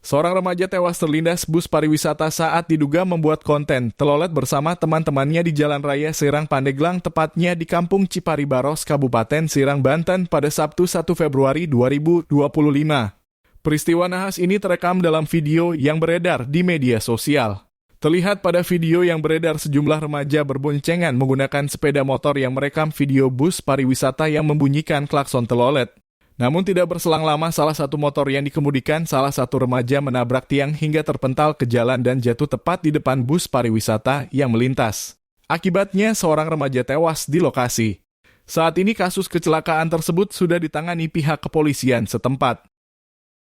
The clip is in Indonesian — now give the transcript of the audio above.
Seorang remaja tewas terlindas bus pariwisata saat diduga membuat konten telolet bersama teman-temannya di Jalan Raya Serang Pandeglang, tepatnya di Kampung Cipari Baros, Kabupaten Serang, Banten pada Sabtu 1 Februari 2025. Peristiwa nahas ini terekam dalam video yang beredar di media sosial. Terlihat pada video yang beredar sejumlah remaja berboncengan menggunakan sepeda motor yang merekam video bus pariwisata yang membunyikan klakson telolet. Namun tidak berselang lama salah satu motor yang dikemudikan salah satu remaja menabrak tiang hingga terpental ke jalan dan jatuh tepat di depan bus pariwisata yang melintas. Akibatnya seorang remaja tewas di lokasi. Saat ini kasus kecelakaan tersebut sudah ditangani pihak kepolisian setempat.